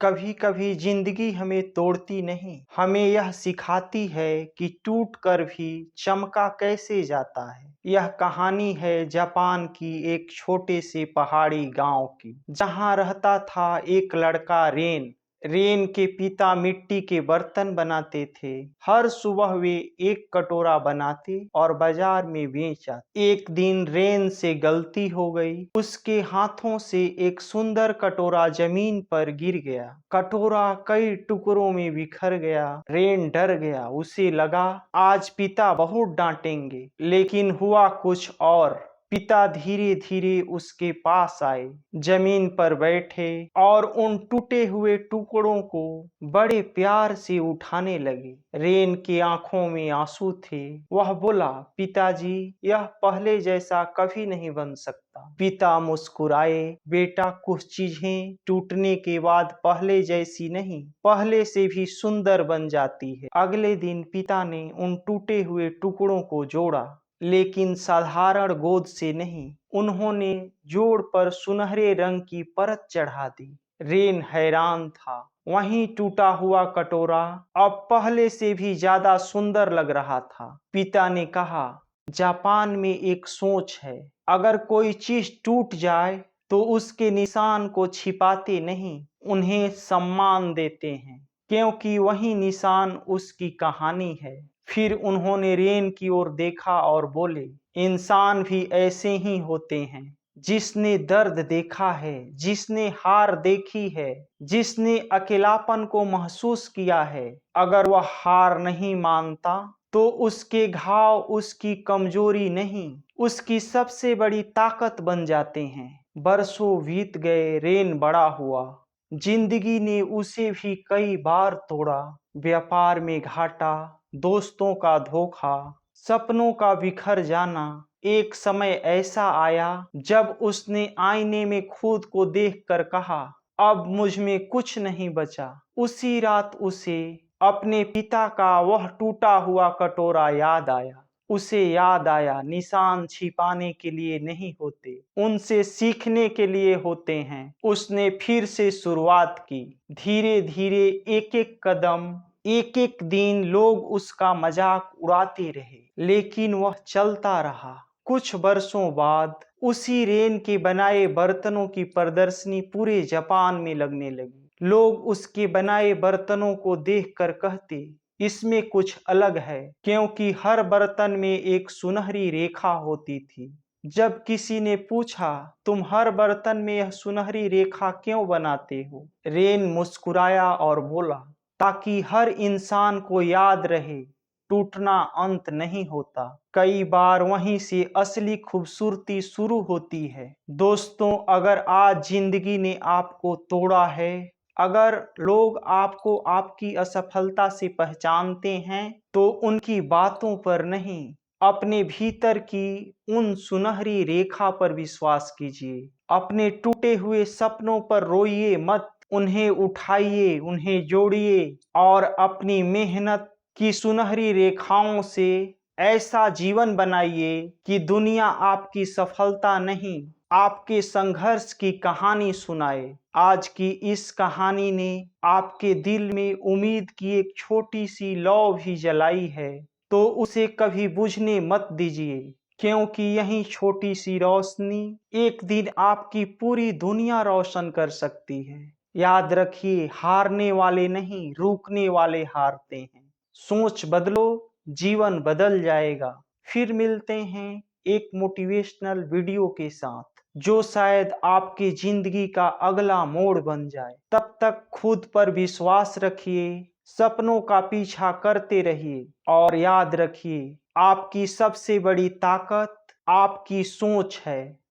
कभी कभी जिंदगी हमें तोड़ती नहीं, हमें यह सिखाती है कि टूट कर भी चमका कैसे जाता है। यह कहानी है जापान की एक छोटे से पहाड़ी गांव की, जहां रहता था एक लड़का रेन। रेन के पिता मिट्टी के बर्तन बनाते थे। हर सुबह वे एक कटोरा बनाते और बाजार में बेच आते। एक दिन रेन से गलती हो गई, उसके हाथों से एक सुंदर कटोरा जमीन पर गिर गया। कटोरा कई टुकड़ों में बिखर गया। रेन डर गया, उसे लगा आज पिता बहुत डांटेंगे, लेकिन हुआ कुछ और। पिता धीरे धीरे उसके पास आए, जमीन पर बैठे और उन टूटे हुए टुकड़ों को बड़े प्यार से उठाने लगे। रेन की आंखों में आंसू थे। वह बोला, पिताजी, यह पहले जैसा कभी नहीं बन सकता। पिता मुस्कुराए, बेटा, कुछ चीजें टूटने के बाद पहले जैसी नहीं, पहले से भी सुंदर बन जाती है। अगले दिन पिता ने उन टूटे हुए टुकड़ों को जोड़ा, लेकिन साधारण गोंद से नहीं। उन्होंने जोड़ पर सुनहरे रंग की परत चढ़ा दी। रेन हैरान था। वहीं टूटा हुआ कटोरा अब पहले से भी ज्यादा सुंदर लग रहा था। पिता ने कहा, जापान में एक सोच है, अगर कोई चीज टूट जाए तो उसके निशान को छिपाते नहीं, उन्हें सम्मान देते हैं, क्योंकि वही निशान उसकी कहानी है। फिर उन्होंने रेन की ओर देखा और बोले, इंसान भी ऐसे ही होते हैं। जिसने दर्द देखा है, जिसने हार देखी है, जिसने अकेलापन को महसूस किया है, अगर वह हार नहीं मानता तो उसके घाव उसकी कमजोरी नहीं, उसकी सबसे बड़ी ताकत बन जाते हैं। बरसों बीत गए, रेन बड़ा हुआ। जिंदगी ने उसे भी कई बार तोड़ा। व्यापार में घाटा, दोस्तों का धोखा, सपनों का बिखर जाना। एक समय ऐसा आया जब उसने आईने में खुद को देखकर कहा, अब मुझ में कुछ नहीं बचा। उसी रात उसे अपने पिता का वह टूटा हुआ कटोरा याद आया। उसे याद आया, निशान छिपाने के लिए नहीं होते, उनसे सीखने के लिए होते हैं। उसने फिर से शुरुआत की। धीरे धीरे, एक एक कदम, एक एक दिन लोग उसका मजाक उड़ाते रहे, लेकिन वह चलता रहा। कुछ वर्षों बाद उसी रेन के बनाए बर्तनों की प्रदर्शनी पूरे जापान में लगने लगी। लोग उसके बनाए बर्तनों को देखकर कहते, इसमें कुछ अलग है, क्योंकि हर बर्तन में एक सुनहरी रेखा होती थी। जब किसी ने पूछा, तुम हर बर्तन में यह सुनहरी रेखा क्यों बनाते हो? रेन मुस्कुराया और बोला, ताकि हर इंसान को याद रहे, टूटना अंत नहीं होता। कई बार वहीं से असली खूबसूरती शुरू होती है। दोस्तों, अगर आज जिंदगी ने आपको तोड़ा है, अगर लोग आपको आपकी असफलता से पहचानते हैं, तो उनकी बातों पर नहीं, अपने भीतर की उन सुनहरी रेखा पर विश्वास कीजिए। अपने टूटे हुए सपनों पर रोइए मत, उन्हें उठाइए, उन्हें जोड़िए और अपनी मेहनत की सुनहरी रेखाओं से ऐसा जीवन बनाइए कि दुनिया आपकी सफलता नहीं, आपके संघर्ष की कहानी सुनाए। आज की इस कहानी ने आपके दिल में उम्मीद की एक छोटी सी लौ भी जलाई है, तो उसे कभी बुझने मत दीजिए, क्योंकि यही छोटी सी रोशनी एक दिन आपकी पूरी दुनिया रोशन कर सकती है। याद रखिए, हारने वाले नहीं, रुकने वाले हारते हैं। सोच बदलो, जीवन बदल जाएगा। फिर मिलते हैं एक मोटिवेशनल वीडियो के साथ, जो शायद आपकी जिंदगी का अगला मोड़ बन जाए। तब तक खुद पर विश्वास रखिए, सपनों का पीछा करते रहिए और याद रखिए, आपकी सबसे बड़ी ताकत आपकी सोच है।